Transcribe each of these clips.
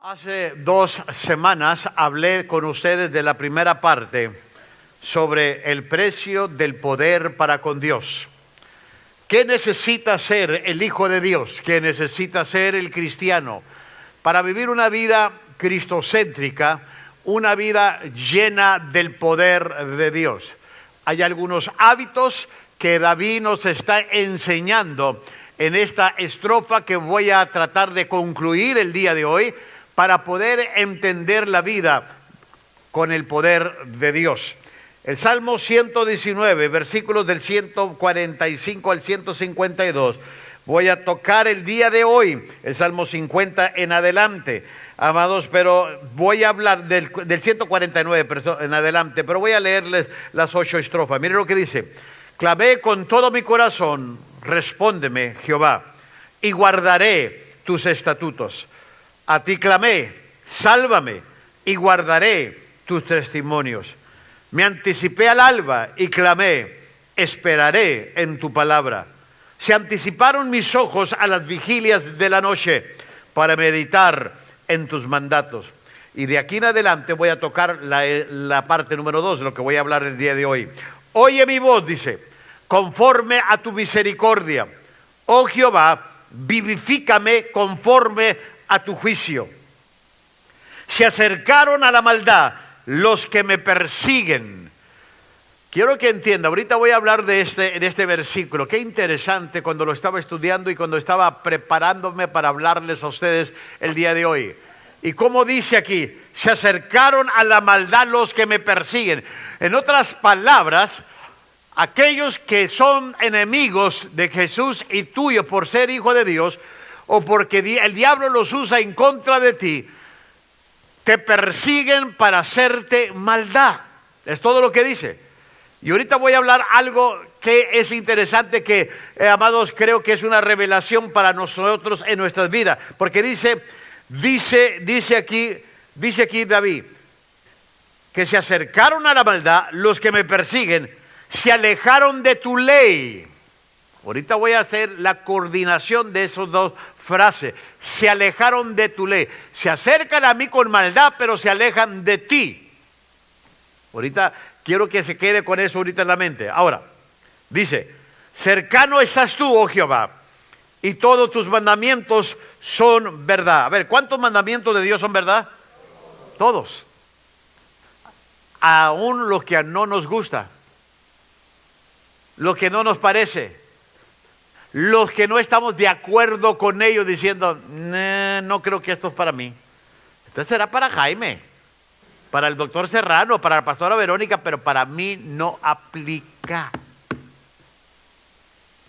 Hace 2 semanas hablé con ustedes de la primera parte sobre el precio del poder para con Dios. ¿Qué necesita ser el Hijo de Dios? ¿Qué necesita ser el cristiano para vivir una vida cristocéntrica, una vida llena del poder de Dios? Hay algunos hábitos que David nos está enseñando en esta estrofa que voy a tratar de concluir el día de hoy, para poder entender la vida con el poder de Dios. El Salmo 119, versículos del 145 al 152, voy a tocar el día de hoy, el Salmo 50 en adelante, amados, pero voy a hablar del 149 en adelante, pero voy a leerles las 8 estrofas. Miren lo que dice: clamé con todo mi corazón, respóndeme, Jehová, y guardaré tus estatutos. A ti clamé, sálvame, y guardaré tus testimonios. Me anticipé al alba y clamé, esperaré en tu palabra. Se anticiparon mis ojos a las vigilias de la noche para meditar en tus mandatos. Y de aquí en adelante voy a tocar la parte número 2, lo que voy a hablar el día de hoy. Oye mi voz, dice, conforme a tu misericordia. Oh Jehová, vivifícame conforme a tu juicio. Se acercaron a la maldad los que me persiguen. Quiero que entienda, ahorita voy a hablar de este versículo. Qué interesante cuando lo estaba estudiando y cuando estaba preparándome para hablarles a ustedes el día de hoy. Y como dice aquí, se acercaron a la maldad los que me persiguen. En otras palabras, aquellos que son enemigos de Jesús y tuyo por ser hijo de Dios, o porque el diablo los usa en contra de ti, te persiguen para hacerte maldad. Es todo lo que dice. Y ahorita voy a hablar algo que es interesante, que amados, creo que es una revelación para nosotros en nuestras vidas, porque dice aquí David, que se acercaron a la maldad los que me persiguen, se alejaron de tu ley. Ahorita voy a hacer la coordinación de esas dos frases. Se alejaron de tu ley. Se acercan a mí con maldad, pero se alejan de ti. Ahorita quiero que se quede con eso ahorita en la mente. Ahora, dice, cercano estás tú, oh Jehová, y todos tus mandamientos son verdad. A ver, ¿cuántos mandamientos de Dios son verdad? Todos. Aún los que no nos gusta, lo que no nos parece, los que no estamos de acuerdo con ellos, diciendo, no creo que esto es para mí. Esto será para Jaime, para el doctor Serrano, para la pastora Verónica, pero para mí no aplica.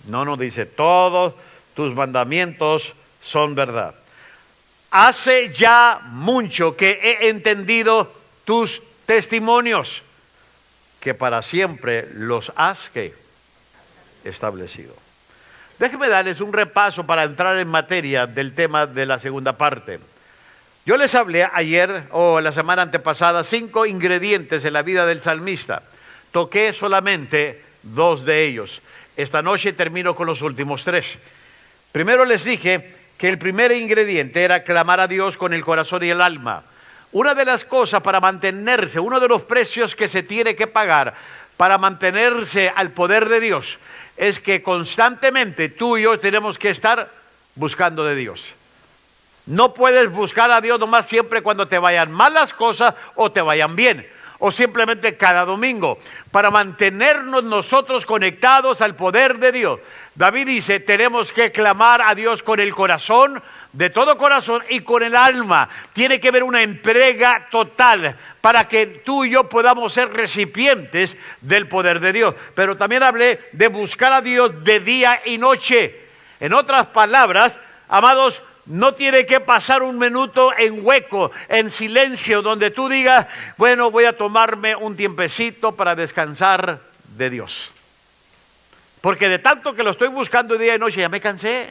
No, dice, todos tus mandamientos son verdad. Hace ya mucho que he entendido tus testimonios, que para siempre los has establecido. Déjenme darles un repaso para entrar en materia del tema de la segunda parte. Yo les hablé ayer o la semana antepasada 5 ingredientes en la vida del salmista. Toqué solamente 2 de ellos. Esta noche termino con los últimos 3. Primero les dije que el primer ingrediente era clamar a Dios con el corazón y el alma. Una de las cosas para mantenerse, uno de los precios que se tiene que pagar para mantenerse al poder de Dios, es que constantemente tú y yo tenemos que estar buscando de Dios. No puedes buscar a Dios nomás siempre cuando te vayan mal las cosas o te vayan bien, o simplemente cada domingo, para mantenernos nosotros conectados al poder de Dios. David dice, tenemos que clamar a Dios con el corazón, de todo corazón, y con el alma. Tiene que haber una entrega total para que tú y yo podamos ser recipientes del poder de Dios. Pero también hablé de buscar a Dios de día y noche. En otras palabras, amados, no tiene que pasar un minuto en hueco, en silencio, donde tú digas, bueno, voy a tomarme un tiempecito para descansar de Dios. Porque de tanto que lo estoy buscando día y noche, ya me cansé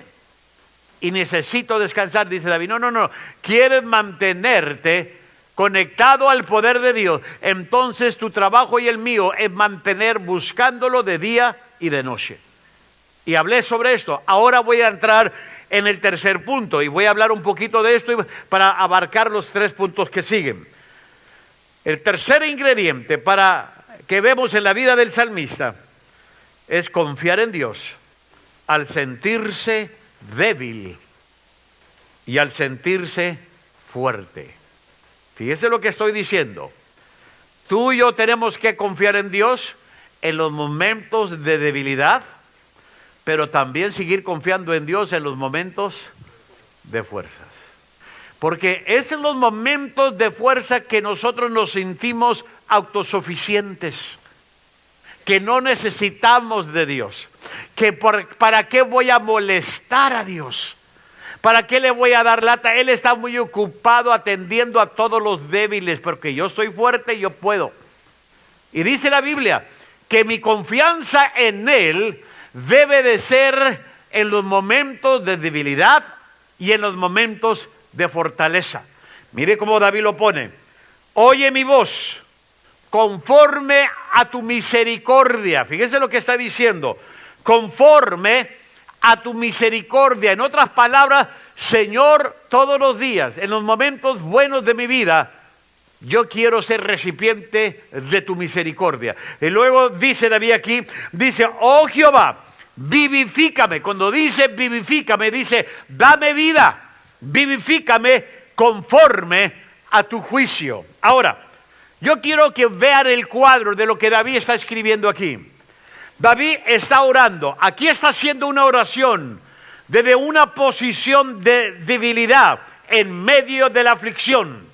y necesito descansar, dice David. No. Quieres mantenerte conectado al poder de Dios. Entonces tu trabajo y el mío es mantener buscándolo de día y de noche. Y hablé sobre esto. Ahora voy a entrar en el tercer punto, y voy a hablar un poquito de esto para abarcar los 3 puntos que siguen. El tercer ingrediente que vemos en la vida del salmista es confiar en Dios al sentirse débil y al sentirse fuerte. Fíjese lo que estoy diciendo. Tú y yo tenemos que confiar en Dios en los momentos de debilidad, pero también seguir confiando en Dios en los momentos de fuerzas. Porque es en los momentos de fuerza que nosotros nos sentimos autosuficientes, que no necesitamos de Dios, que ¿para qué voy a molestar a Dios? ¿Para qué le voy a dar lata? Él está muy ocupado atendiendo a todos los débiles, porque yo soy fuerte y yo puedo. Y dice la Biblia que mi confianza en Él debe de ser en los momentos de debilidad y en los momentos de fortaleza. Mire cómo David lo pone: oye mi voz conforme a tu misericordia. Fíjese lo que está diciendo: conforme a tu misericordia. En otras palabras, Señor, todos los días, en los momentos buenos de mi vida, yo quiero ser recipiente de tu misericordia. Y luego dice David aquí, dice: oh Jehová, vivifícame. Cuando dice vivifícame, dice: dame vida, vivifícame conforme a tu juicio. Ahora, yo quiero que vean el cuadro de lo que David está escribiendo aquí. David está orando. Aquí está haciendo una oración desde una posición de debilidad en medio de la aflicción.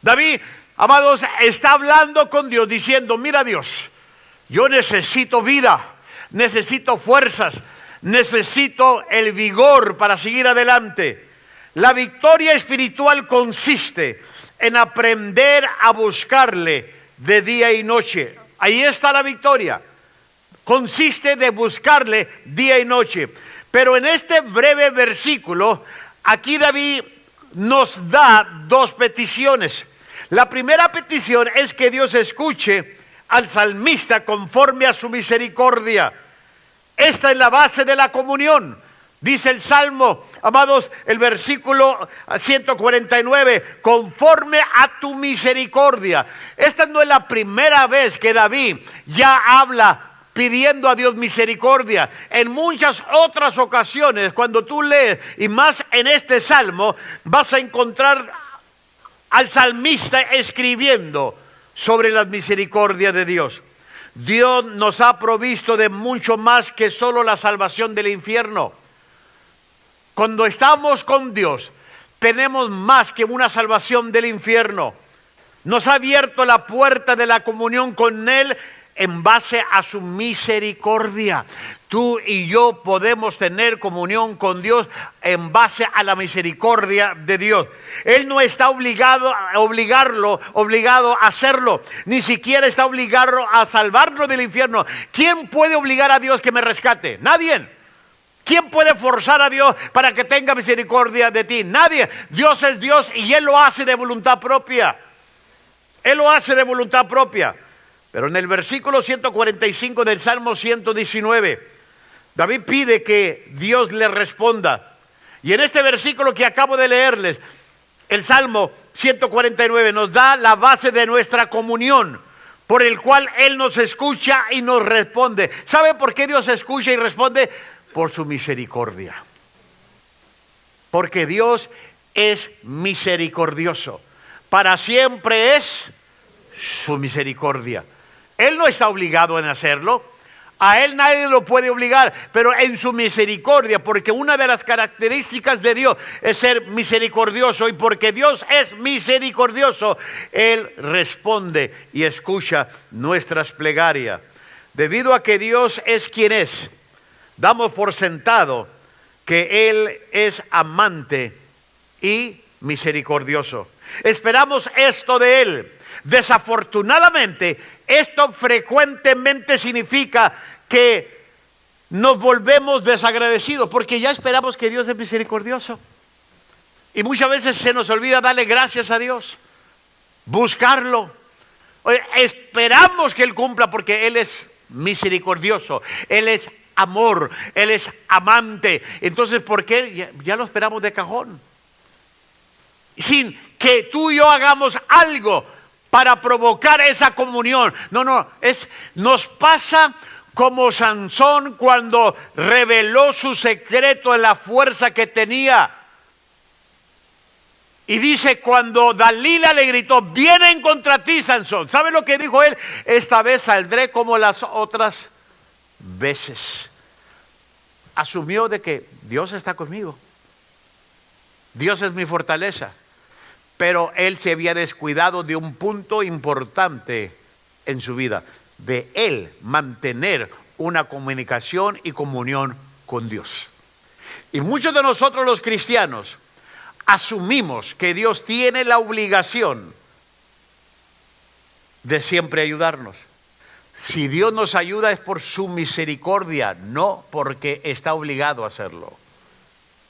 David, amados, está hablando con Dios diciendo: mira Dios, yo necesito vida, necesito fuerzas, necesito el vigor para seguir adelante. La victoria espiritual consiste en aprender a buscarle de día y noche. Ahí está la victoria. Consiste de buscarle día y noche. Pero en este breve versículo, aquí David nos da 2 peticiones. La primera petición es que Dios escuche al salmista conforme a su misericordia. Esta es la base de la comunión. Dice el Salmo, amados, el versículo 149, conforme a tu misericordia. Esta no es la primera vez que David ya habla pidiendo a Dios misericordia. En muchas otras ocasiones, cuando tú lees, y más en este Salmo, vas a encontrar al salmista escribiendo sobre la misericordia de Dios. Dios nos ha provisto de mucho más que solo la salvación del infierno. Cuando estamos con Dios, tenemos más que una salvación del infierno. Nos ha abierto la puerta de la comunión con Él en base a su misericordia. Tú y yo podemos tener comunión con Dios en base a la misericordia de Dios. Él no está obligado a hacerlo, ni siquiera está obligado a salvarnos del infierno. ¿Quién puede obligar a Dios que me rescate? Nadie. ¿Quién puede forzar a Dios para que tenga misericordia de ti? Nadie. Dios es Dios y Él lo hace de voluntad propia. Él lo hace de voluntad propia. Pero en el versículo 145 del Salmo 119, David pide que Dios le responda. Y en este versículo que acabo de leerles, el Salmo 149 nos da la base de nuestra comunión, por el cual Él nos escucha y nos responde. ¿Sabe por qué Dios escucha y responde? Por su misericordia. Porque Dios es misericordioso. Para siempre es su misericordia. Él no está obligado en hacerlo. A Él nadie lo puede obligar, pero en su misericordia, porque una de las características de Dios es ser misericordioso, y porque Dios es misericordioso, Él responde y escucha nuestras plegarias. Debido a que Dios es quien es, damos por sentado que Él es amante y misericordioso. Esperamos esto de Él. Desafortunadamente, esto frecuentemente significa que nos volvemos desagradecidos, porque ya esperamos que Dios es misericordioso. Y muchas veces se nos olvida darle gracias a Dios, buscarlo. Esperamos que Él cumpla porque Él es misericordioso, Él es amor, Él es amante. Entonces, ¿por qué? Ya lo esperamos de cajón. Sin que tú y yo hagamos algo para provocar esa comunión. No, nos pasa como Sansón cuando reveló su secreto en la fuerza que tenía. Y dice, cuando Dalila le gritó, vienen contra ti, Sansón. ¿Sabe lo que dijo él? Esta vez saldré como las otras veces. Asumió de que Dios está conmigo. Dios es mi fortaleza. Pero él se había descuidado de un punto importante en su vida. De él mantener una comunicación y comunión con Dios. Y muchos de nosotros los cristianos asumimos que Dios tiene la obligación de siempre ayudarnos. Si Dios nos ayuda es por su misericordia, no porque está obligado a hacerlo.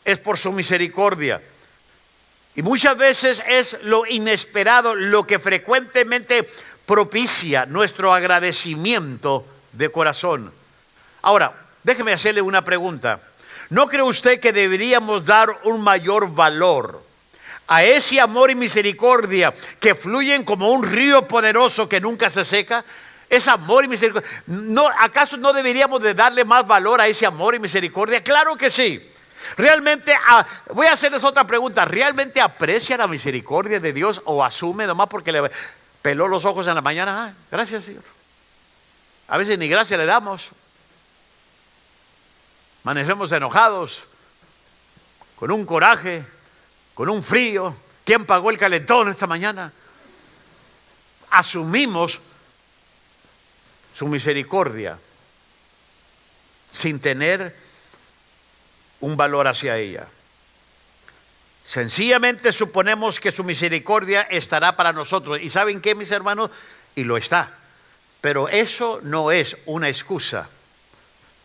Es por su misericordia. Y muchas veces es lo inesperado lo que frecuentemente propicia nuestro agradecimiento de corazón. Ahora, déjeme hacerle una pregunta. ¿No cree usted que deberíamos dar un mayor valor a ese amor y misericordia que fluyen como un río poderoso que nunca se seca? Ese amor y misericordia. ¿Acaso no deberíamos de darle más valor a ese amor y misericordia? Claro que sí. Realmente, voy a hacerles otra pregunta. ¿Realmente aprecia la misericordia de Dios o asume nomás porque le peló los ojos en la mañana? Gracias, Señor. A veces ni gracias le damos. Amanecemos enojados, con un coraje, con un frío. ¿Quién pagó el calentón esta mañana? Asumimos su misericordia sin tener un valor hacia ella. Sencillamente suponemos que su misericordia estará para nosotros. ¿Y saben qué, mis hermanos? Y lo está. Pero eso no es una excusa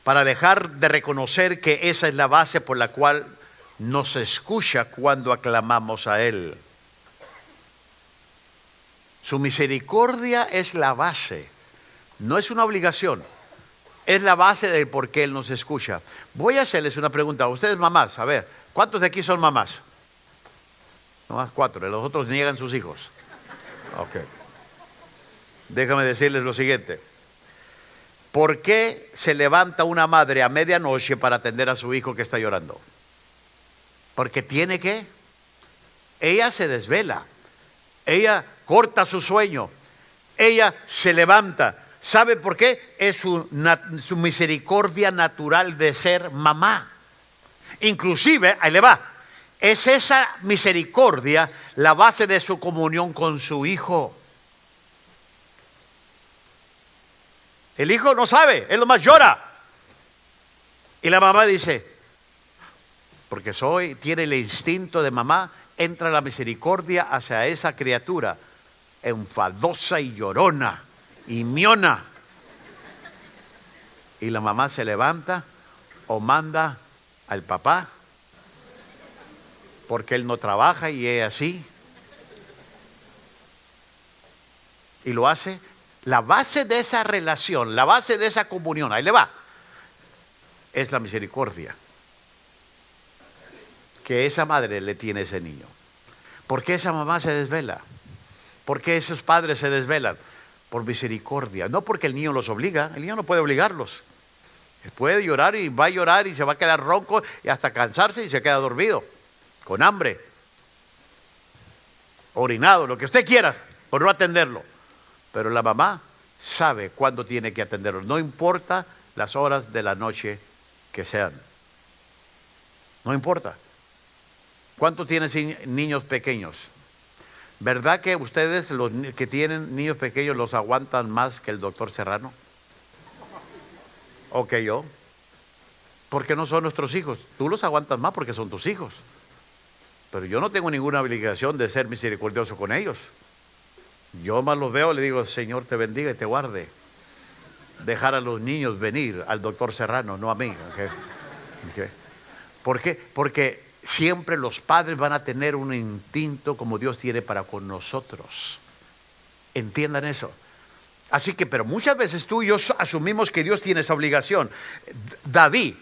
para dejar de reconocer que esa es la base por la cual nos escucha cuando aclamamos a Él. Su misericordia es la base, no es una obligación, es la base de por qué Él nos escucha. Voy a hacerles una pregunta a ustedes, mamás. A ver, ¿cuántos de aquí son mamás? Nomás 4, los otros niegan sus hijos. Ok. Déjame decirles lo siguiente. ¿Por qué se levanta una madre a medianoche para atender a su hijo que está llorando? Porque tiene que. Ella se desvela. Ella corta su sueño. Ella se levanta. ¿Sabe por qué? Es su misericordia natural de ser mamá. Inclusive, ahí le va. Es esa misericordia la base de su comunión con su hijo. El hijo no sabe, él nomás llora. Y la mamá dice, porque tiene el instinto de mamá, entra la misericordia hacia esa criatura, enfadosa y llorona, y miona. Y la mamá se levanta o manda al papá, porque él no trabaja y ella sí. Y lo hace. La base de esa relación, la base de esa comunión, ahí le va, es la misericordia que esa madre le tiene a ese niño. ¿Por qué esa mamá se desvela? ¿Por qué esos padres se desvelan? Por misericordia, no porque el niño los obliga, el niño no puede obligarlos. Él puede llorar y va a llorar y se va a quedar ronco y hasta cansarse y se queda dormido, con hambre, orinado, lo que usted quiera, por no atenderlo. Pero la mamá sabe cuándo tiene que atenderlo, no importa las horas de la noche que sean. No importa. ¿Cuántos tienen niños pequeños? ¿Verdad que ustedes, los que tienen niños pequeños, los aguantan más que el doctor Serrano? ¿O que yo? Porque no son nuestros hijos. Tú los aguantas más porque son tus hijos. Pero yo no tengo ninguna obligación de ser misericordioso con ellos. Yo más los veo y le digo, Señor te bendiga y te guarde. Dejar a los niños venir al doctor Serrano, no a mí. Okay. ¿Por qué? Porque siempre los padres van a tener un instinto como Dios tiene para con nosotros. Entiendan eso. Así que, pero muchas veces tú y yo asumimos que Dios tiene esa obligación. David,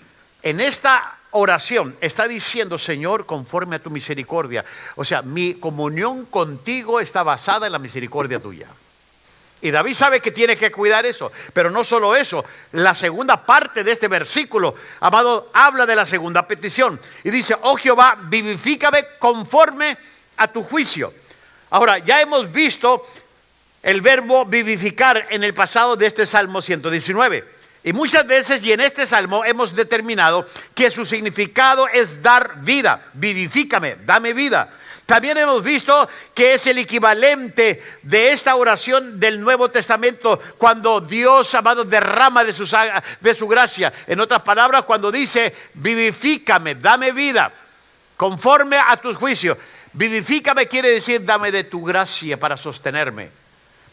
en esta oración, está diciendo: Señor, conforme a tu misericordia. O sea, mi comunión contigo está basada en la misericordia tuya. Y David sabe que tiene que cuidar eso. Pero no solo eso, la segunda parte de este versículo, amado, habla de la segunda petición. Y dice: oh Jehová, vivifícame conforme a tu juicio. Ahora, ya hemos visto el verbo vivificar en el pasado de este Salmo 119. Y muchas veces, y en este Salmo, hemos determinado que su significado es dar vida. Vivifícame, dame vida. También hemos visto que es el equivalente de esta oración del Nuevo Testamento, cuando Dios, amado, derrama de su gracia. En otras palabras, cuando dice: vivifícame, dame vida, conforme a tus juicios. Vivifícame quiere decir: dame de tu gracia para sostenerme.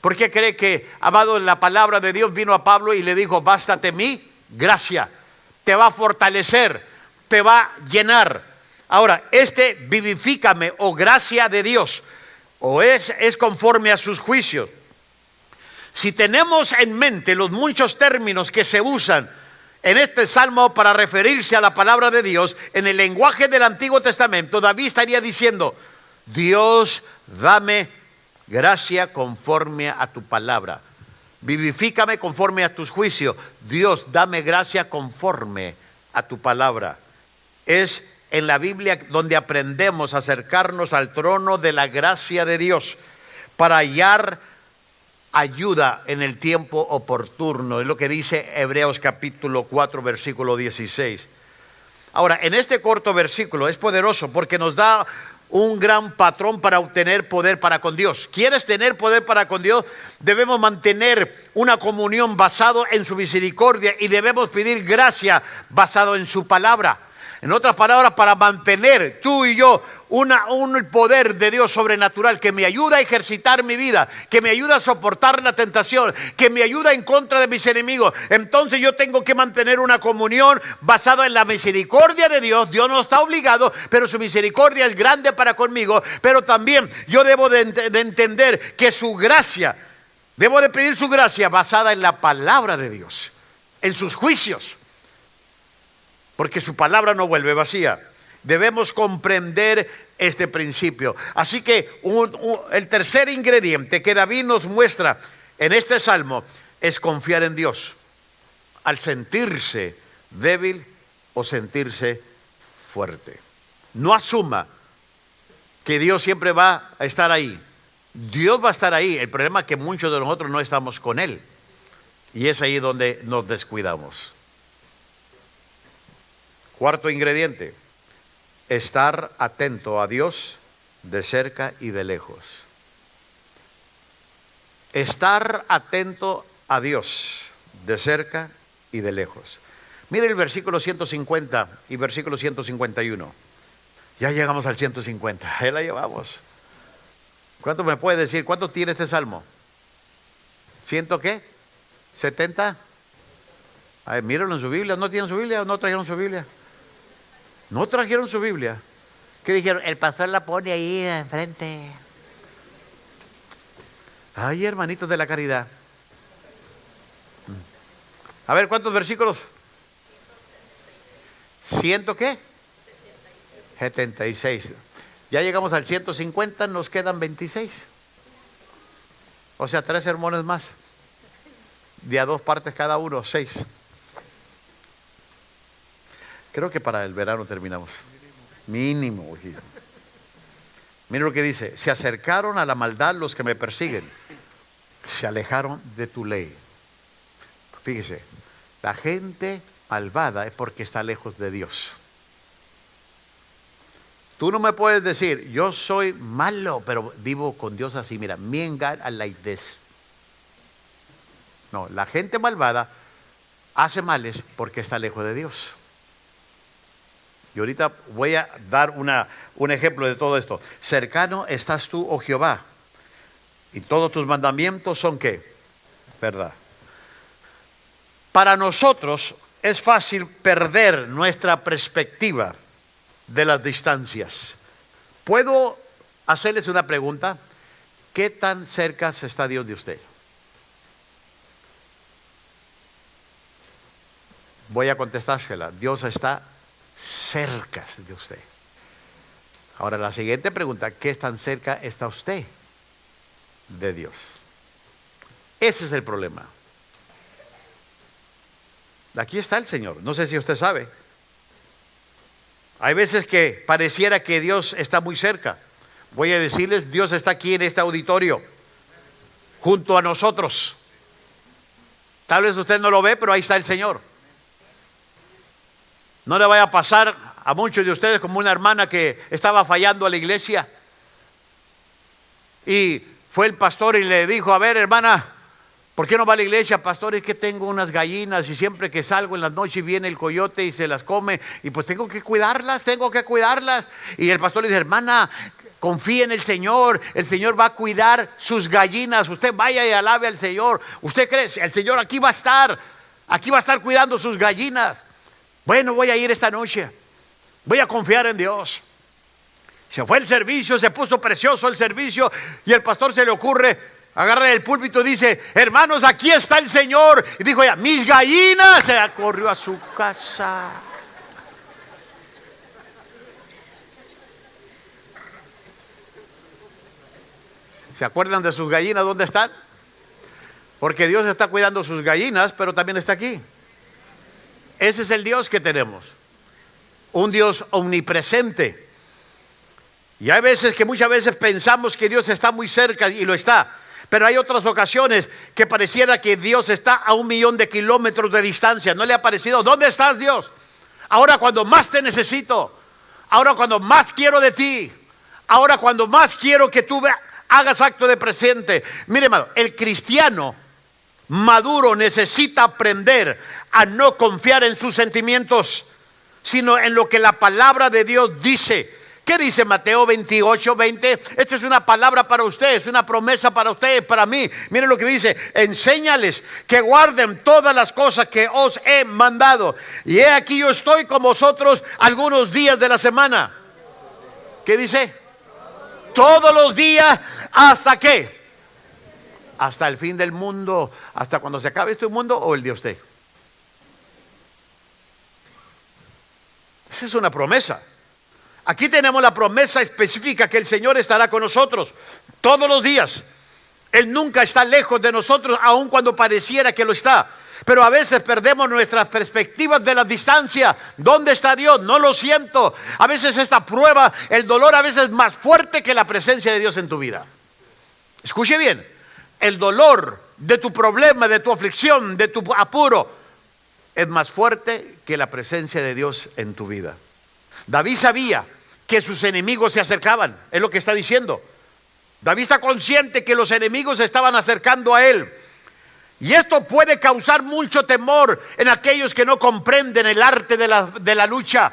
¿Por qué cree que, amado, la palabra de Dios vino a Pablo y le dijo: bástate mi gracia, te va a fortalecer, te va a llenar? Ahora, este vivifícame o gracia de Dios, o es conforme a sus juicios. Si tenemos en mente los muchos términos que se usan en este salmo para referirse a la palabra de Dios, en el lenguaje del Antiguo Testamento, David estaría diciendo: Dios, dame gracia conforme a tu palabra. Vivifícame conforme a tus juicios. Dios, dame gracia conforme a tu palabra. Es en la Biblia donde aprendemos a acercarnos al trono de la gracia de Dios para hallar ayuda en el tiempo oportuno. Es lo que dice Hebreos capítulo 4, versículo 16. Ahora, en este corto versículo es poderoso porque nos da un gran patrón para obtener poder para con Dios. ¿Quieres tener poder para con Dios? Debemos mantener una comunión basado en su misericordia y debemos pedir gracia basado en su palabra. En otras palabras, para mantener tú y yo un poder de Dios sobrenatural que me ayuda a ejercitar mi vida, que me ayuda a soportar la tentación, que me ayuda en contra de mis enemigos. Entonces yo tengo que mantener una comunión basada en la misericordia de Dios. Dios no está obligado, pero su misericordia es grande para conmigo. Pero también yo debo de entender que su gracia, debo de pedir su gracia basada en la palabra de Dios, en sus juicios. Porque su palabra no vuelve vacía. Debemos comprender este principio. Así que el tercer ingrediente que David nos muestra en este salmo es confiar en Dios. Al sentirse débil o sentirse fuerte. No asuma que Dios siempre va a estar ahí. Dios va a estar ahí. El problema es que muchos de nosotros no estamos con Él. Y es ahí donde nos descuidamos. Cuarto ingrediente: estar atento a Dios de cerca y de lejos. Estar atento a Dios de cerca y de lejos. Mire el versículo 150 y versículo 151. Ya llegamos al 150, ahí la llevamos. ¿Cuánto me puede decir? ¿Cuánto tiene este salmo? ¿100 qué? ¿70? A ver, mírenlo en su Biblia. ¿No tienen su Biblia o no trajeron su Biblia? No trajeron su Biblia. ¿Qué dijeron? El pastor la pone ahí enfrente. Ay, hermanitos de la caridad. A ver, ¿cuántos versículos? ¿100 qué? 76. Ya llegamos al 150, nos quedan 26. O sea, 3 sermones más. De a 2 partes cada uno, 6. Creo que para el verano terminamos. Mínimo. Mira lo que dice: se acercaron a la maldad los que me persiguen, se alejaron de tu ley. Fíjese, la gente malvada es porque está lejos de Dios. Tú no me puedes decir: yo soy malo, pero vivo con Dios así. Mira, me God I like this. No, la gente malvada hace males porque está lejos de Dios. Y ahorita voy a dar un ejemplo de todo esto. Cercano estás tú, oh Jehová, y todos tus mandamientos son ¿qué? Verdad. Para nosotros es fácil perder nuestra perspectiva de las distancias. ¿Puedo hacerles una pregunta? ¿Qué tan cerca está Dios de usted? Voy a contestársela. Dios está cerca de usted. Ahora la siguiente pregunta: ¿qué tan cerca está usted de Dios? Ese es el problema. Aquí está el Señor. No sé si usted sabe. Hay veces que pareciera que Dios está muy cerca. Voy a decirles, Dios está aquí en este auditorio, junto a nosotros. Tal vez usted no lo ve, pero ahí está el Señor. No le vaya a pasar a muchos de ustedes como una hermana que estaba fallando a la iglesia. Y fue el pastor y le dijo: a ver, hermana, ¿por qué no va a la iglesia? Pastor, es que tengo unas gallinas y siempre que salgo en las noches viene el coyote y se las come. Y pues tengo que cuidarlas. Y el pastor le dice: hermana, confíe en el Señor va a cuidar sus gallinas. Usted vaya y alabe al Señor. ¿Usted cree? El Señor aquí va a estar cuidando sus gallinas. Bueno, voy a ir esta noche, voy a confiar en Dios. Se fue el servicio, se puso precioso el servicio y el pastor se le ocurre agarrar el púlpito y dice: hermanos, aquí está el Señor. Y dijo ella: mis gallinas. Se corrió a su casa. ¿Se acuerdan de sus gallinas? ¿Dónde están? Porque Dios está cuidando sus gallinas, pero también está aquí. Ese es el Dios que tenemos. Un Dios omnipresente. Y hay veces que muchas veces pensamos que Dios está muy cerca, y lo está. Pero hay otras ocasiones que pareciera que Dios está a 1,000,000 de kilómetros de distancia. ¿No le ha parecido? ¿Dónde estás, Dios? Ahora cuando más te necesito. Ahora cuando más quiero de ti. Ahora cuando más quiero que tú hagas acto de presente. Mire, hermano, el cristiano maduro necesita aprender a no confiar en sus sentimientos, sino en lo que la palabra de Dios dice. ¿Qué dice Mateo 28:20? Esta es una palabra para usted, es una promesa para usted, para mí. Miren lo que dice: enséñales que guarden todas las cosas que os he mandado. Y he aquí yo estoy con vosotros algunos días de la semana. ¿Qué dice? Todos los días. ¿Hasta qué? Hasta el fin del mundo. ¿Hasta cuando se acabe este mundo o el de usted? Esa es una promesa. Aquí tenemos la promesa específica que el Señor estará con nosotros todos los días. Él nunca está lejos de nosotros, aun cuando pareciera que lo está. Pero a veces perdemos nuestras perspectivas de la distancia. ¿Dónde está Dios? No lo siento. A veces esta prueba, el dolor a veces es más fuerte que la presencia de Dios en tu vida. Escuche bien, el dolor de tu problema, de tu aflicción, de tu apuro, es más fuerte que la presencia de Dios en tu vida. David sabía que sus enemigos se acercaban, es lo que está diciendo. David está consciente que los enemigos se estaban acercando a él. Y esto puede causar mucho temor en aquellos que no comprenden el arte de la lucha.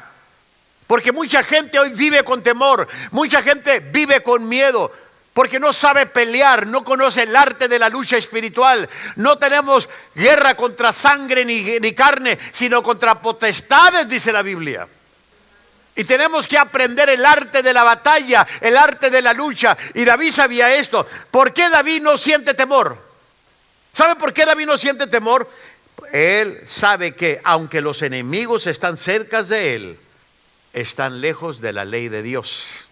Porque mucha gente hoy vive con temor, mucha gente vive con miedo, porque no sabe pelear, no conoce el arte de la lucha espiritual. No tenemos guerra contra sangre ni carne, sino contra potestades, dice la Biblia. Y tenemos que aprender el arte de la batalla, el arte de la lucha. Y David sabía esto. ¿Por qué David no siente temor? ¿Sabe por qué David no siente temor? Él sabe que aunque los enemigos están cerca de él, están lejos de la ley de Dios.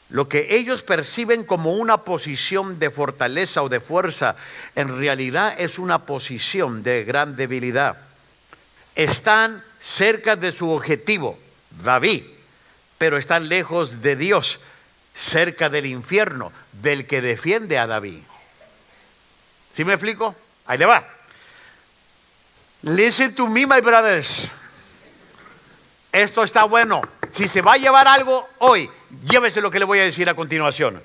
Lo que ellos perciben como una posición de fortaleza o de fuerza, en realidad es una posición de gran debilidad. Están cerca de su objetivo, David, pero están lejos de Dios, cerca del infierno, del que defiende a David. ¿Sí me explico? Ahí le va. Listen to me, my brothers. Esto está bueno. Si se va a llevar algo hoy, llévese lo que le voy a decir a continuación.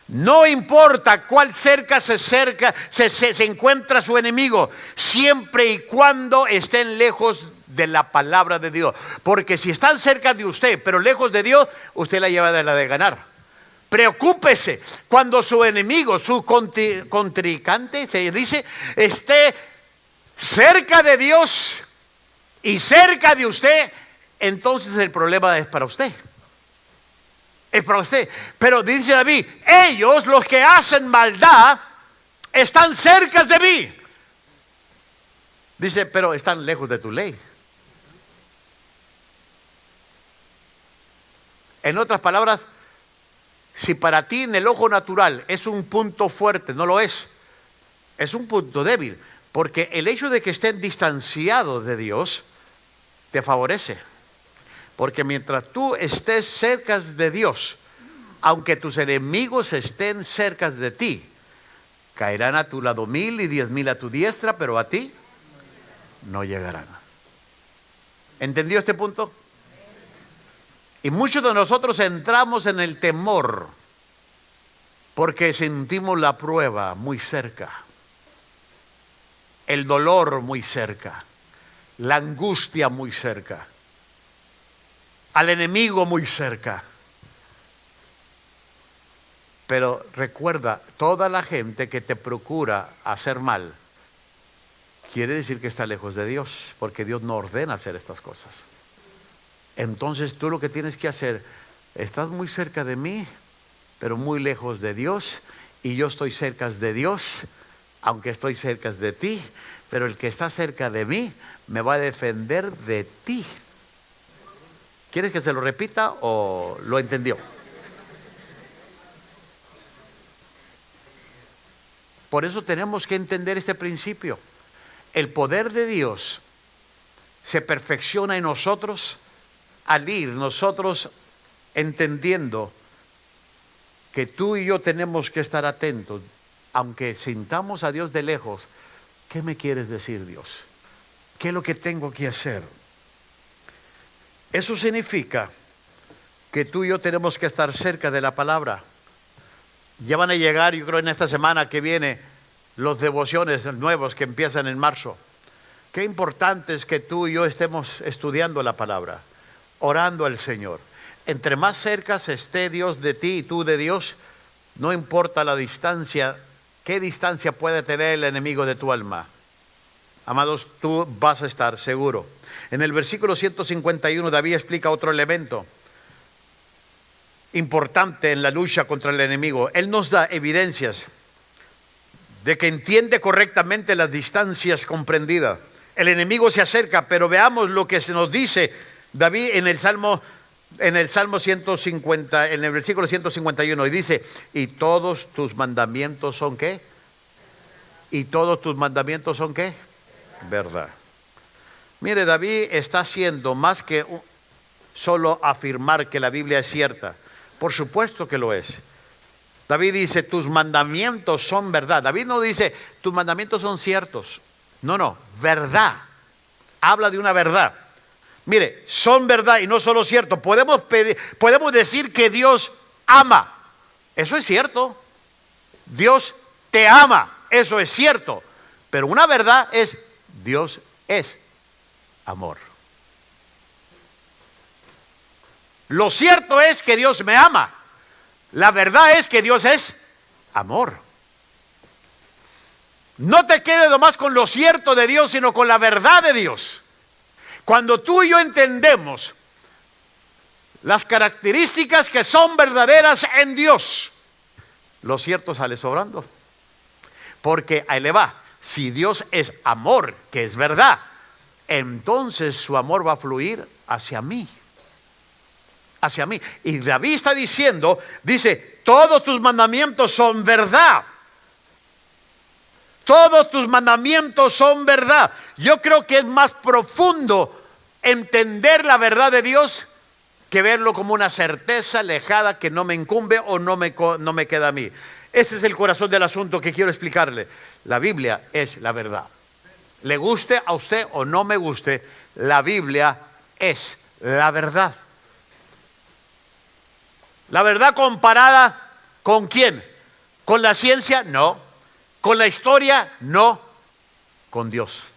No importa cuál cerca se encuentra su enemigo, siempre y cuando estén lejos de la palabra de Dios. Porque si están cerca de usted, pero lejos de Dios, usted la lleva de la de ganar. Preocúpese cuando su enemigo, su contrincante, se dice, esté cerca de Dios y cerca de usted. Entonces el problema es para usted. Es para usted. Pero dice David, ellos, los que hacen maldad, están cerca de mí. Dice, pero están lejos de tu ley. En otras palabras, si para ti en el ojo natural es un punto fuerte, no lo es. Es un punto débil. Porque el hecho de que estén distanciados de Dios te favorece. Porque mientras tú estés cerca de Dios, aunque tus enemigos estén cerca de ti, caerán a tu lado 1000 y 10,000 a tu diestra, pero a ti no llegarán. ¿Entendió este punto? Y muchos de nosotros entramos en el temor porque sentimos la prueba muy cerca, el dolor muy cerca, la angustia muy cerca, al enemigo muy cerca. Pero recuerda, toda la gente que te procura hacer mal, quiere decir que está lejos de Dios, porque Dios no ordena hacer estas cosas. Entonces tú lo que tienes que hacer, estás muy cerca de mí, pero muy lejos de Dios, y yo estoy cerca de Dios, aunque estoy cerca de ti, pero el que está cerca de mí me va a defender de ti. ¿Quieres que se lo repita o lo entendió? Por eso tenemos que entender este principio. El poder de Dios se perfecciona en nosotros al ir nosotros entendiendo que tú y yo tenemos que estar atentos, aunque sintamos a Dios de lejos. ¿Qué me quieres decir, Dios? ¿Qué es lo que tengo que hacer? Eso significa que tú y yo tenemos que estar cerca de la palabra. Ya van a llegar, yo creo, en esta semana que viene, los devociones nuevos que empiezan en marzo. Qué importante es que tú y yo estemos estudiando la palabra, orando al Señor. Entre más cerca esté Dios de ti y tú de Dios, no importa la distancia, qué distancia puede tener el enemigo de tu alma. Amados, tú vas a estar seguro. En el versículo 151, David explica otro elemento importante en la lucha contra el enemigo. Él nos da evidencias de que entiende correctamente las distancias comprendidas. El enemigo se acerca, pero veamos lo que se nos dice David en el Salmo 150, en el versículo 151, y dice, ¿y todos tus mandamientos son qué? ¿Y todos tus mandamientos son qué? Verdad. Mire, David está haciendo más que solo afirmar que la Biblia es cierta. Por supuesto que lo es. David dice, tus mandamientos son verdad. David no dice, tus mandamientos son ciertos. No, verdad. Habla de una verdad. Mire, son verdad y no solo cierto. Podemos decir que Dios ama. Eso es cierto. Dios te ama. Eso es cierto. Pero una verdad es, Dios es amor. Lo cierto es que Dios me ama. La verdad es que Dios es amor. No te quedes nomás con lo cierto de Dios, sino con la verdad de Dios. Cuando tú y yo entendemos las características que son verdaderas en Dios, lo cierto sale sobrando. Porque ahí le va. Si Dios es amor, que es verdad, entonces su amor va a fluir hacia mí. Hacia mí. Y David está diciendo, dice, todos tus mandamientos son verdad. Todos tus mandamientos son verdad. Yo creo que es más profundo entender la verdad de Dios que verlo como una certeza alejada que no me incumbe o no me queda a mí. Este es el corazón del asunto que quiero explicarle. La Biblia es la verdad. Le guste a usted o no me guste, la Biblia es la verdad. ¿La verdad comparada con quién? ¿Con la ciencia? No. ¿Con la historia? No. Con Dios.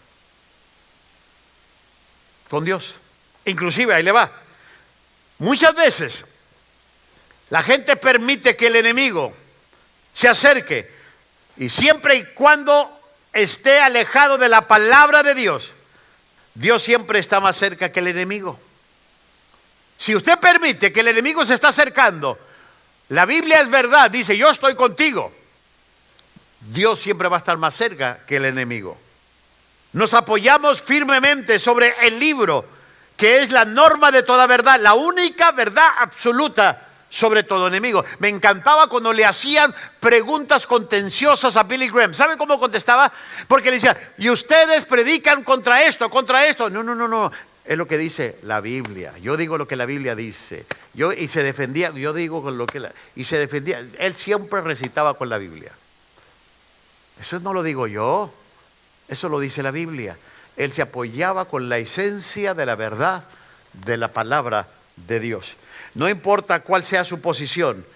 Con Dios. Inclusive, ahí le va. Muchas veces la gente permite que el enemigo se acerque, y siempre y cuando esté alejado de la palabra de Dios, Dios siempre está más cerca que el enemigo. Si usted permite que el enemigo se está acercando, la Biblia es verdad, dice, yo estoy contigo. Dios siempre va a estar más cerca que el enemigo. Nos apoyamos firmemente sobre el libro, que es la norma de toda verdad, la única verdad absoluta sobre todo enemigo. Me encantaba cuando le hacían preguntas contenciosas a Billy Graham. ¿Sabe cómo contestaba? Porque le decía, y ustedes predican contra esto, contra esto. No. Es lo que dice la Biblia. Yo digo lo que la Biblia dice. Y se defendía, yo digo con lo que y se defendía. Él siempre recitaba con la Biblia. Eso no lo digo yo. Eso lo dice la Biblia. Él se apoyaba con la esencia de la verdad de la palabra de Dios. No importa cuál sea su posición,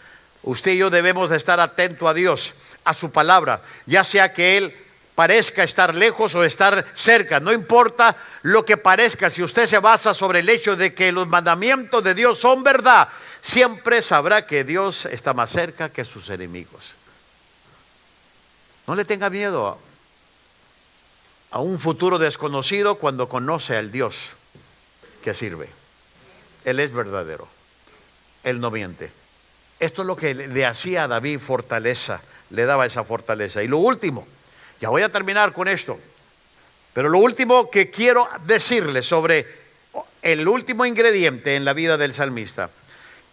usted y yo debemos de estar atentos a Dios, a su palabra, ya sea que Él parezca estar lejos o estar cerca. No importa lo que parezca, si usted se basa sobre el hecho de que los mandamientos de Dios son verdad, siempre sabrá que Dios está más cerca que sus enemigos. No le tenga miedo a un futuro desconocido cuando conoce al Dios que sirve. Él es verdadero. Él no miente. Esto es lo que le hacía a David fortaleza, le daba esa fortaleza. Y lo último, ya voy a terminar con esto, pero lo último que quiero decirle sobre el último ingrediente en la vida del salmista: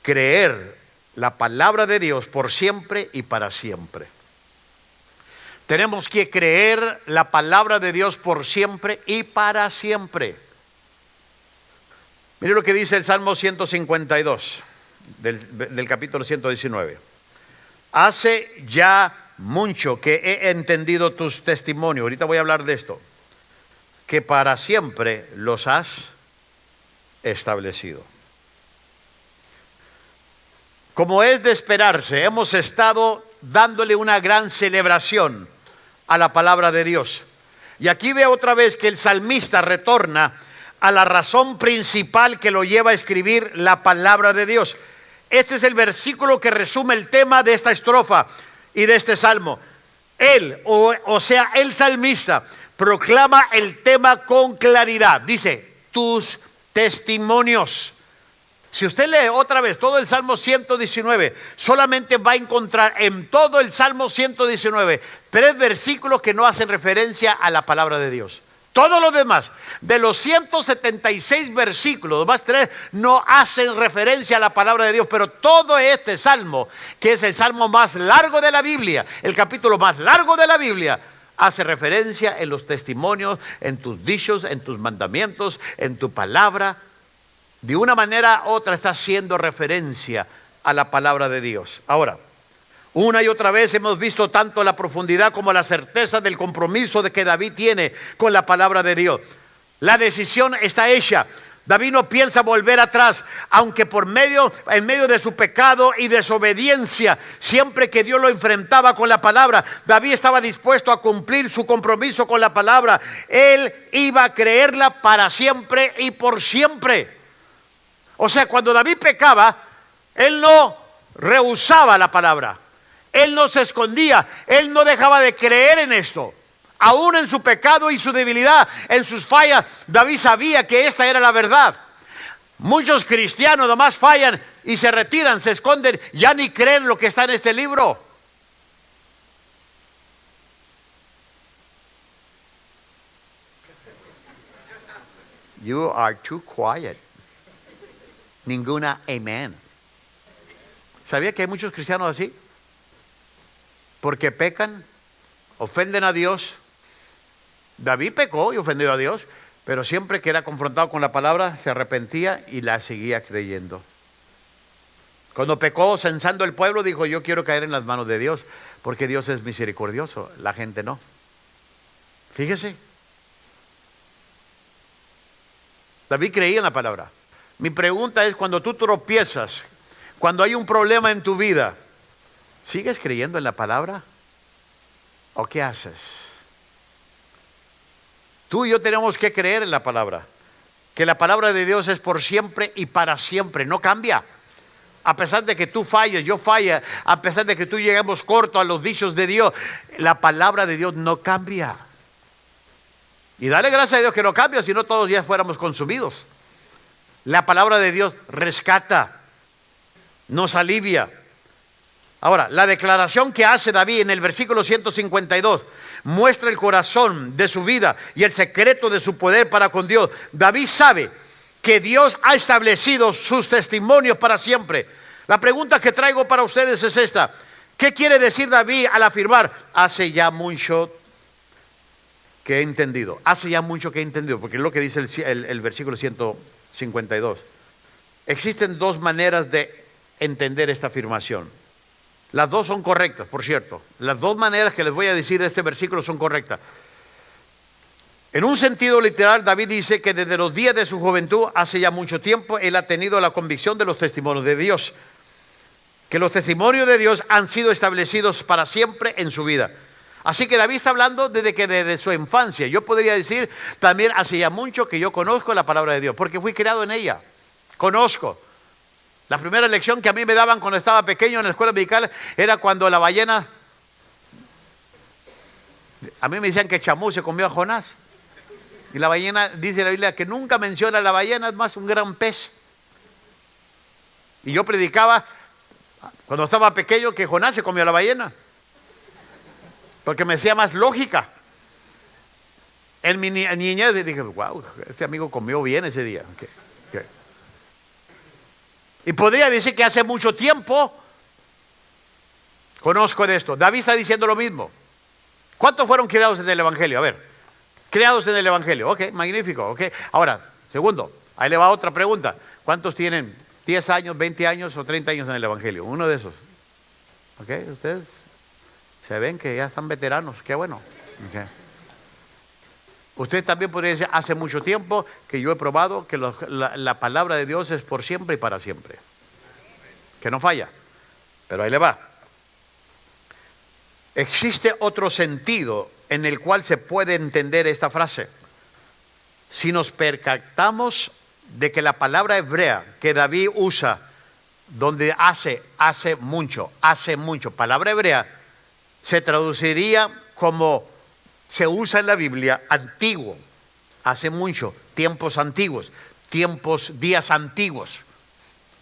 creer la palabra de Dios por siempre y para siempre. Tenemos que creer la palabra de Dios por siempre y para siempre. Mire lo que dice el Salmo 152. Del capítulo 119. Hace ya mucho que he entendido tus testimonios. Ahorita voy a hablar de esto. Que para siempre los has establecido. Como es de esperarse, hemos estado dándole una gran celebración a la palabra de Dios. Y aquí veo otra vez que el salmista retorna a la razón principal que lo lleva a escribir la palabra de Dios. Este es el versículo que resume el tema de esta estrofa y de este salmo. Él, o sea, el salmista, proclama el tema con claridad. Dice, tus testimonios. Si usted lee otra vez todo el Salmo 119, solamente va a encontrar en todo el Salmo 119 3 versículos que no hacen referencia a la palabra de Dios. Todos los demás, de los 176 versículos, más 3 no hacen referencia a la palabra de Dios, pero todo este salmo, que es el salmo más largo de la Biblia, el capítulo más largo de la Biblia, hace referencia en los testimonios, en tus dichos, en tus mandamientos, en tu palabra. De una manera u otra está haciendo referencia a la palabra de Dios. Ahora, una y otra vez hemos visto tanto la profundidad como la certeza del compromiso de que David tiene con la palabra de Dios. La decisión está hecha. David no piensa volver atrás, aunque en medio de su pecado y desobediencia, siempre que Dios lo enfrentaba con la palabra, David estaba dispuesto a cumplir su compromiso con la palabra. Él iba a creerla para siempre y por siempre. O sea, cuando David pecaba, él no rehusaba la palabra. Él no se escondía, él no dejaba de creer en esto. Aún en su pecado y su debilidad, en sus fallas, David sabía que esta era la verdad. Muchos cristianos nomás fallan y se retiran, se esconden, ya ni creen lo que está en este libro. You are too quiet. Ninguna amén. ¿Sabía que hay muchos cristianos así? Porque pecan, ofenden a Dios. David pecó y ofendió a Dios, pero siempre que era confrontado con la palabra se arrepentía y la seguía creyendo. Cuando pecó censando el pueblo, dijo: yo quiero caer en las manos de Dios, porque Dios es misericordioso, la gente no. Fíjese, David creía en la palabra. Mi pregunta es, cuando tú tropiezas, cuando hay un problema en tu vida, ¿sigues creyendo en la palabra? ¿O qué haces? Tú y yo tenemos que creer en la palabra, que la palabra de Dios es por siempre y para siempre, no cambia. A pesar de que tú falles, yo falle, a pesar de que tú lleguemos corto a los dichos de Dios, la palabra de Dios no cambia. Y dale gracias a Dios que no cambia, si no todos ya fuéramos consumidos. La palabra de Dios rescata, nos alivia. Ahora, la declaración que hace David en el versículo 152 muestra el corazón de su vida y el secreto de su poder para con Dios. David sabe que Dios ha establecido sus testimonios para siempre. La pregunta que traigo para ustedes es esta: ¿qué quiere decir David al afirmar, hace ya mucho que he entendido? Hace ya mucho que he entendido, porque es lo que dice el versículo 152. Existen dos maneras de entender esta afirmación. Las dos son correctas, por cierto. Las dos maneras que les voy a decir de este versículo son correctas. En un sentido literal, David dice que desde los días de su juventud, hace ya mucho tiempo, él ha tenido la convicción de los testimonios de Dios. Que los testimonios de Dios han sido establecidos para siempre en su vida. Así que David está hablando desde su infancia. Yo podría decir también, hace ya mucho que yo conozco la palabra de Dios, porque fui criado en ella. Conozco. La primera lección que a mí me daban cuando estaba pequeño en la escuela medical era cuando la ballena, a mí me decían que Chamú se comió a Jonás. Y la ballena, dice la Biblia, que nunca menciona a la ballena, es más un gran pez. Y yo predicaba cuando estaba pequeño que Jonás se comió a la ballena, porque me decía más lógica. En mi niñez dije, wow, este amigo comió bien ese día. ¿Qué? Y podría decir que hace mucho tiempo conozco de esto. David está diciendo lo mismo. ¿Cuántos fueron criados en el Evangelio? A ver, criados en el Evangelio. Ok, magnífico. Okay. Ahora, segundo, ahí le va otra pregunta. ¿Cuántos tienen 10 años, 20 años o 30 años en el Evangelio? Uno de esos. Ok, ustedes se ven que ya están veteranos. Qué bueno. Okay. Usted también podría decir, hace mucho tiempo que yo he probado que la palabra de Dios es por siempre y para siempre. Que no falla. Pero ahí le va. Existe otro sentido en el cual se puede entender esta frase. Si nos percatamos de que la palabra hebrea que David usa, donde hace mucho, palabra hebrea, se traduciría como se usa en la Biblia antiguo, hace mucho, tiempos antiguos, días antiguos.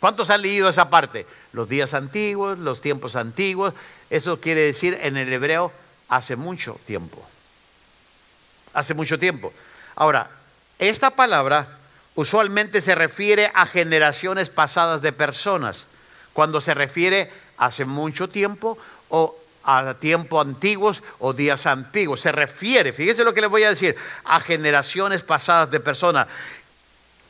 ¿Cuántos han leído esa parte? Los días antiguos, los tiempos antiguos. Eso quiere decir en el hebreo hace mucho tiempo. Hace mucho tiempo. Ahora, esta palabra usualmente se refiere a generaciones pasadas de personas. Cuando se refiere hace mucho tiempo o a tiempos antiguos o días antiguos. Se refiere, fíjese lo que les voy a decir, a generaciones pasadas de personas.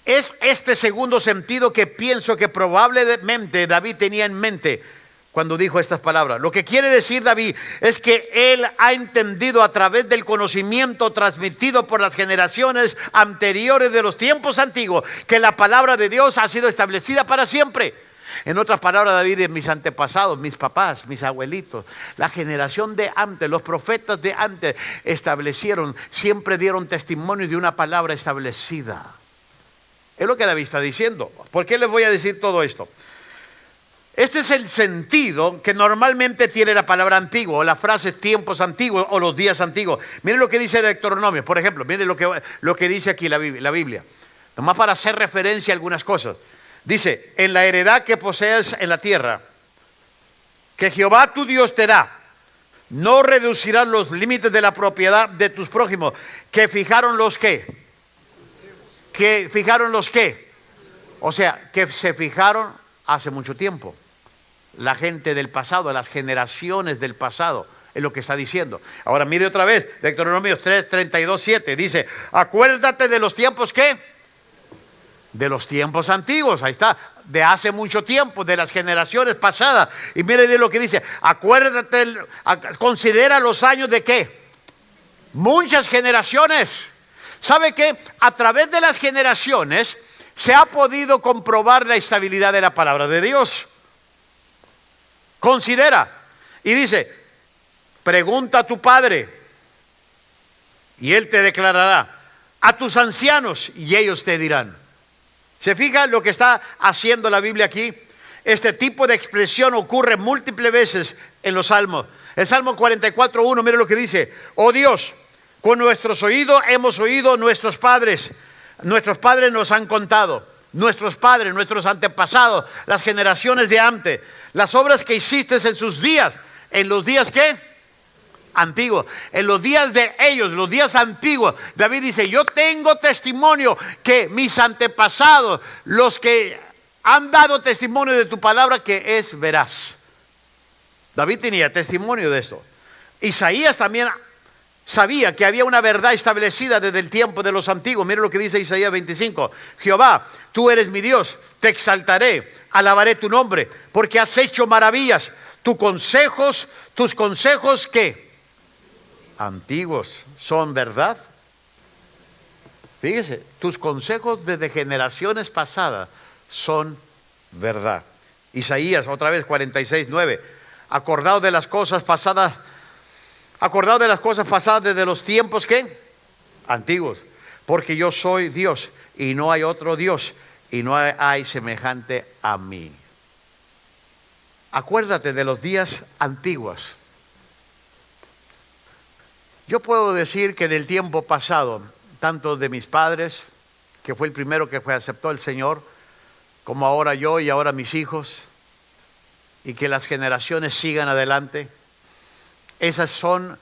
Es este segundo sentido que pienso que probablemente David tenía en mente cuando dijo estas palabras. Lo que quiere decir David es que él ha entendido a través del conocimiento transmitido por las generaciones anteriores de los tiempos antiguos que la palabra de Dios ha sido establecida para siempre. En otras palabras, David, de mis antepasados, mis papás, mis abuelitos, la generación de antes, los profetas de antes establecieron, siempre dieron testimonio de una palabra establecida. Es lo que David está diciendo. ¿Por qué les voy a decir todo esto? Este es el sentido que normalmente tiene la palabra antiguo, o la frase tiempos antiguos o los días antiguos. Miren lo que dice Deuteronomio, por ejemplo, miren lo que dice aquí la Biblia. Nomás para hacer referencia a algunas cosas. Dice, en la heredad que posees en la tierra, que Jehová tu Dios te da, no reducirás los límites de la propiedad de tus prójimos, que fijaron los qué. Que fijaron los qué. O sea, que se fijaron hace mucho tiempo. La gente del pasado, las generaciones del pasado, es lo que está diciendo. Ahora mire otra vez, Deuteronomio 3:32-7, dice, acuérdate de los tiempos ¿qué? De los tiempos antiguos, ahí está, de hace mucho tiempo, de las generaciones pasadas. Y mire de lo que dice, acuérdate, considera los años de ¿qué? Muchas generaciones. ¿Sabe qué? A través de las generaciones se ha podido comprobar la estabilidad de la palabra de Dios. Considera. Y dice, pregunta a tu padre y él te declarará. A tus ancianos y ellos te dirán. ¿Se fija lo que está haciendo la Biblia aquí? Este tipo de expresión ocurre múltiples veces en los salmos. El Salmo 44:1, mire lo que dice. Oh Dios, con nuestros oídos hemos oído nuestros padres nos han contado. nuestros padres, nuestros antepasados, las generaciones de antes, las obras que hiciste en sus días, en los días ¿qué? Antiguos, en los días de ellos, los días antiguos. David dice, yo tengo testimonio que mis antepasados, los que han dado testimonio de tu palabra, que es veraz. David tenía testimonio de esto. Isaías también sabía que había una verdad establecida desde el tiempo de los antiguos. Mira lo que dice Isaías 25. Jehová, tú eres mi Dios, te exaltaré, alabaré tu nombre, porque has hecho maravillas. Tus consejos, ¿qué? Antiguos, son verdad. Fíjese, tus consejos desde generaciones pasadas son verdad. Isaías, otra vez 46:9. Acordado de las cosas pasadas desde los tiempos ¿qué? Antiguos. Porque yo soy Dios y no hay otro Dios y no hay semejante a mí. Acuérdate de los días antiguos. Yo puedo decir que del tiempo pasado, tanto de mis padres, que fue el primero que aceptó el Señor, como ahora yo y ahora mis hijos, y que las generaciones sigan adelante, esas son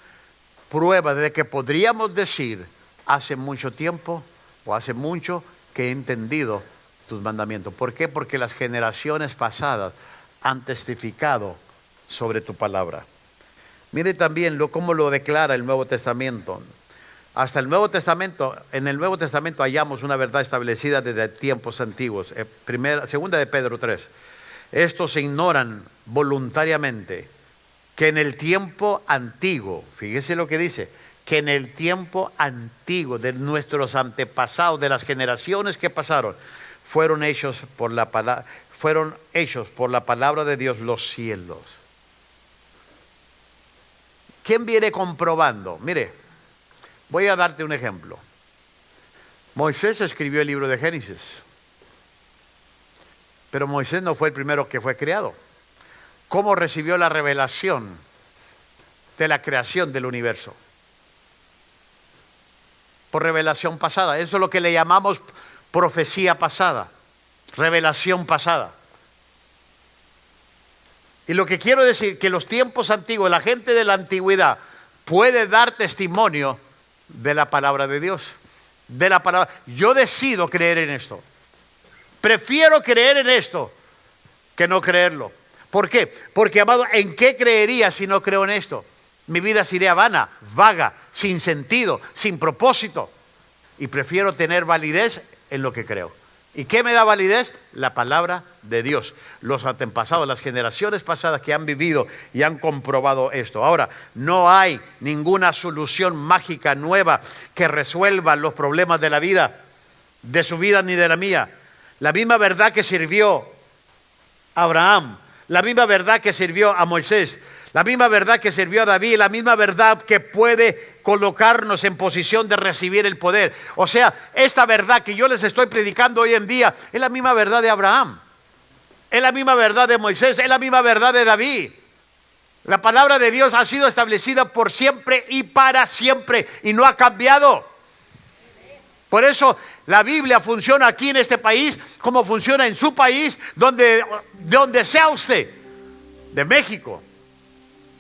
pruebas de que podríamos decir, hace mucho tiempo o hace mucho que he entendido tus mandamientos. ¿Por qué? Porque las generaciones pasadas han testificado sobre tu palabra. Mire también cómo lo declara el Nuevo Testamento. Hasta el Nuevo Testamento, en el Nuevo Testamento hallamos una verdad establecida desde tiempos antiguos. Segunda de Pedro 3. Estos ignoran voluntariamente que en el tiempo antiguo, fíjese lo que dice, que en el tiempo antiguo de nuestros antepasados, de las generaciones que pasaron, fueron hechos por la palabra de Dios los cielos. ¿Quién viene comprobando? Mire, voy a darte un ejemplo. Moisés escribió el libro de Génesis, pero Moisés no fue el primero que fue creado. ¿Cómo recibió la revelación de la creación del universo? Por revelación pasada. Eso es lo que le llamamos profecía pasada, revelación pasada. Y lo que quiero decir, que los tiempos antiguos, la gente de la antigüedad puede dar testimonio de la palabra de Dios. De la palabra. Yo decido creer en esto. Prefiero creer en esto que no creerlo. ¿Por qué? Porque, amado, ¿en qué creería si no creo en esto? Mi vida sería vana, vaga, sin sentido, sin propósito. Y prefiero tener validez en lo que creo. ¿Y qué me da validez? La palabra de Dios. Los antepasados, las generaciones pasadas que han vivido y han comprobado esto. Ahora, no hay ninguna solución mágica nueva que resuelva los problemas de la vida, de su vida ni de la mía. La misma verdad que sirvió a Abraham, la misma verdad que sirvió a Moisés, la misma verdad que sirvió a David, la misma verdad que puede colocarnos en posición de recibir el poder. O sea, esta verdad que yo les estoy predicando hoy en día es la misma verdad de Abraham, es la misma verdad de Moisés, es la misma verdad de David. La palabra de Dios ha sido establecida por siempre y para siempre y no ha cambiado. Por eso la Biblia funciona aquí en este país como funciona en su país, donde sea usted, de México,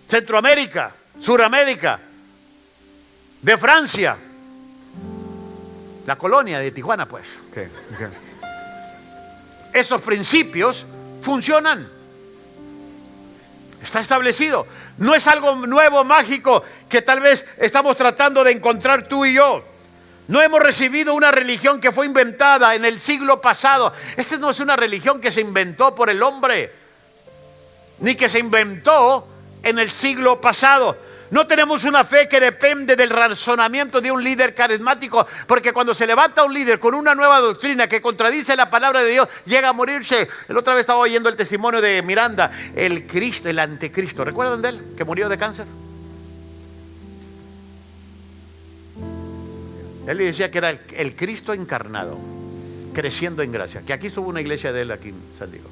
Centroamérica, Suramérica, de Francia, la colonia de Tijuana, pues. Esos principios funcionan. Está establecido. No es algo nuevo, mágico, que tal vez estamos tratando de encontrar tú y yo. No hemos recibido una religión que fue inventada en el siglo pasado. Esta no es una religión que se inventó por el hombre, ni que se inventó en el siglo pasado. No tenemos una fe que depende del razonamiento de un líder carismático, porque cuando se levanta un líder con una nueva doctrina que contradice la palabra de Dios, llega a morirse. El otra vez estaba oyendo el testimonio de Miranda, el Cristo, el anticristo. ¿Recuerdan de él? Que murió de cáncer. Él le decía que era el Cristo encarnado, creciendo en gracia. Que aquí estuvo una iglesia de él aquí en San Diego.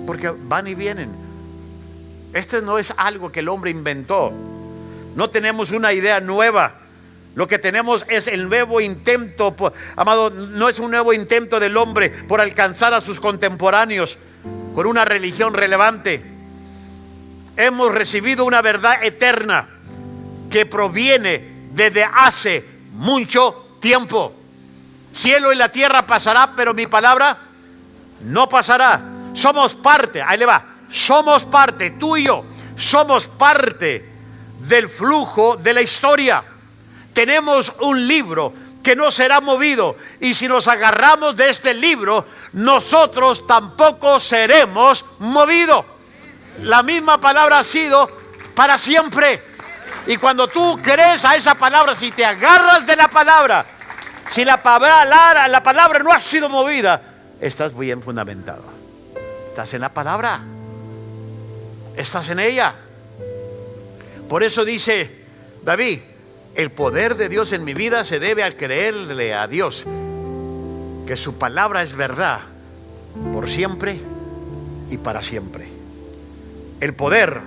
Porque van y vienen. Este no es algo que el hombre inventó. No tenemos una idea nueva. Lo que tenemos es el nuevo intento, amado, no es un nuevo intento del hombre por alcanzar a sus contemporáneos con una religión relevante. Hemos recibido una verdad eterna que proviene desde hace mucho tiempo. Cielo y la tierra pasará, pero mi palabra no pasará. Somos parte, ahí le va, somos parte, tú y yo, somos parte del flujo de la historia. Tenemos un libro que no será movido, y si nos agarramos de este libro, nosotros tampoco seremos movidos. La misma palabra ha sido para siempre. Y cuando tú crees a esa palabra, si te agarras de la palabra, si la palabra no ha sido movida, estás bien fundamentado. Estás en la palabra, estás en ella. Por eso dice David: el poder de Dios en mi vida se debe al creerle a Dios que su palabra es verdad por siempre y para siempre. El poder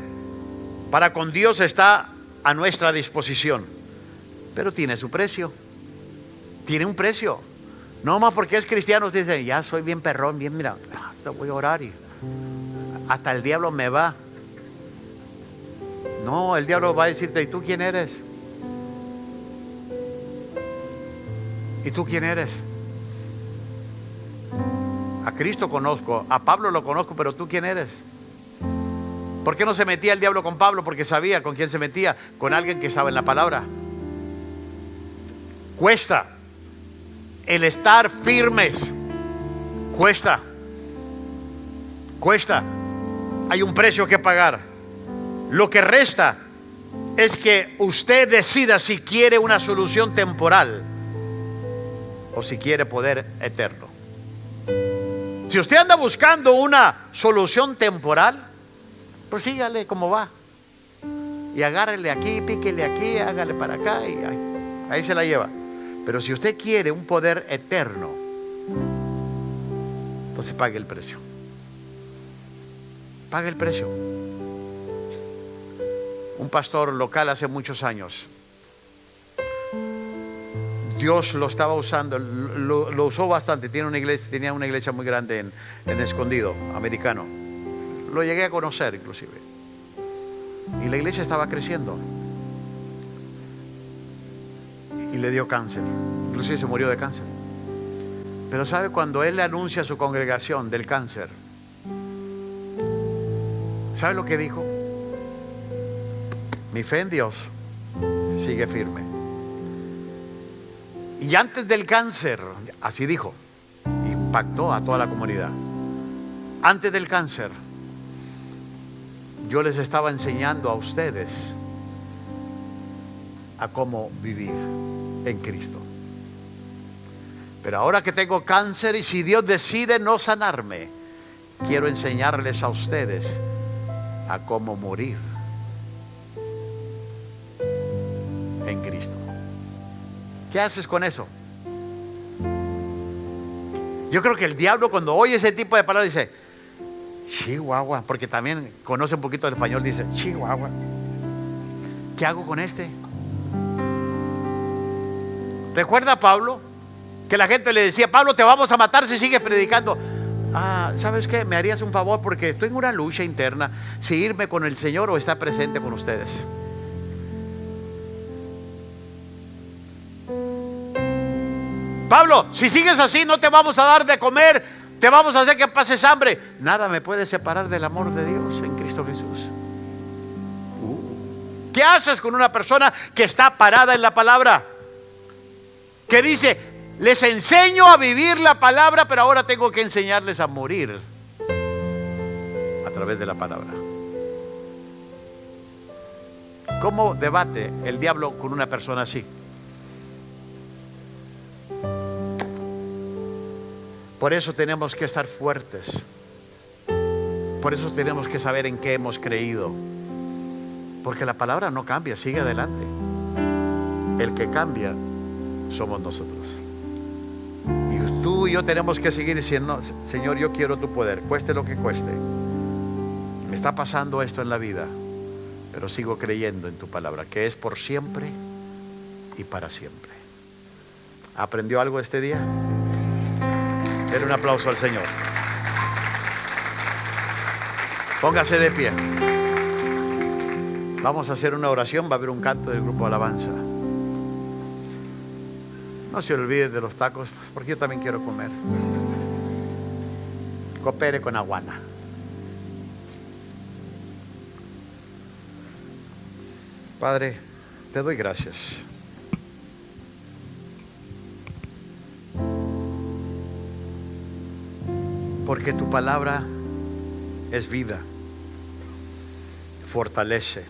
para con Dios está a nuestra disposición, pero tiene su precio. Tiene un precio. No más porque es cristiano usted dice: ya soy bien perrón, bien, mira, te voy a orar y hasta el diablo me va. No, el diablo va a decirte: ¿y tú quién eres? ¿Y tú quién eres? A Cristo conozco, a Pablo lo conozco, pero ¿tú quién eres? ¿Por qué no se metía el diablo con Pablo? Porque sabía con quién se metía, con alguien que estaba en la palabra. Cuesta el estar firmes, cuesta. Hay un precio que pagar. Lo que resta es que usted decida si quiere una solución temporal o si quiere poder eterno. Si usted anda buscando una solución temporal, pues sígale como va y agárrele aquí, píquele aquí, hágale para acá y ahí se la lleva. Pero si usted quiere un poder eterno, entonces pague el precio. Pague el precio. Un pastor local hace muchos años, Dios lo estaba usando, lo usó bastante. Tenía una iglesia muy grande en Escondido, americano. Lo llegué a conocer inclusive. Y la iglesia estaba creciendo. Y le dio cáncer. Inclusive se murió de cáncer. Pero ¿sabe? Cuando él le anuncia a su congregación del cáncer, ¿sabe lo que dijo? Mi fe en Dios sigue firme. Y antes del cáncer, así dijo, impactó a toda la comunidad. Antes del cáncer, yo les estaba enseñando a ustedes a cómo vivir en Cristo. Pero ahora que tengo cáncer y si Dios decide no sanarme, quiero enseñarles a ustedes a cómo morir en Cristo. ¿Qué haces con eso? Yo creo que el diablo cuando oye ese tipo de palabras dice: Chihuahua, porque también conoce un poquito el español, dice: Chihuahua, ¿qué hago con este? ¿Recuerda a Pablo? Que la gente le decía: Pablo, te vamos a matar si sigues predicando. ¿Sabes qué? Me harías un favor porque estoy en una lucha interna, si irme con el Señor o estar presente con ustedes. Pablo, si sigues así no te vamos a dar de comer, te vamos a hacer que pases hambre. Nada me puede separar del amor de Dios en Cristo Jesús. ¿Qué haces con una persona que está parada en la palabra? Que dice: les enseño a vivir la palabra, pero ahora tengo que enseñarles a morir a través de la palabra. ¿Cómo debate el diablo con una persona así? Por eso tenemos que estar fuertes. Por eso tenemos que saber en qué hemos creído. Porque la palabra no cambia, sigue adelante. El que cambia somos nosotros. Y tú y yo tenemos que seguir diciendo: Señor, yo quiero tu poder, cueste lo que cueste. Me está pasando esto en la vida, pero sigo creyendo en tu palabra, que es por siempre y para siempre. ¿Aprendió algo este día? Denle un aplauso al Señor. Póngase de pie. Vamos a hacer una oración. Va a haber un canto del grupo de alabanza. No se olvide de los tacos, porque yo también quiero comer. Coopere con Aguana. Padre, te doy gracias. Porque tu palabra es vida, fortalece,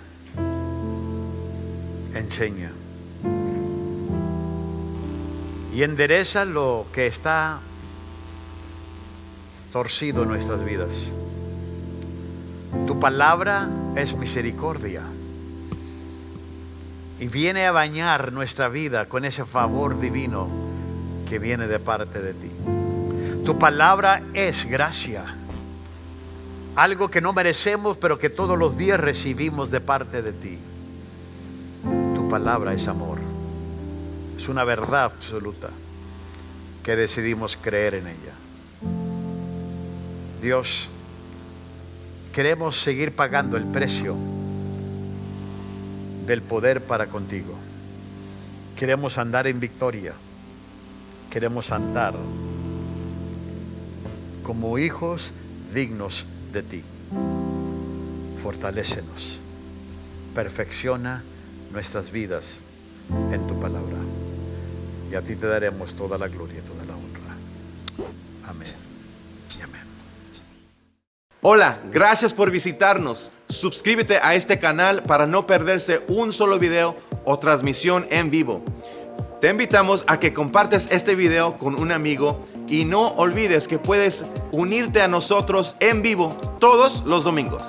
enseña y endereza lo que está torcido en nuestras vidas. Tu palabra es misericordia y viene a bañar nuestra vida con ese favor divino que viene de parte de ti. Tu palabra es gracia, algo que no merecemos, pero que todos los días recibimos de parte de ti. Tu palabra es amor, es una verdad absoluta que decidimos creer en ella. Dios, queremos seguir pagando el precio del poder para contigo. Queremos andar en victoria. Queremos andar como hijos dignos de ti. Fortalécenos. Perfecciona nuestras vidas en tu palabra. Y a ti te daremos toda la gloria y toda la honra. Amén y amén. Hola, gracias por visitarnos. Suscríbete a este canal para no perderse un solo video o transmisión en vivo. Te invitamos a que compartas este video con un amigo y no olvides que puedes unirte a nosotros en vivo todos los domingos.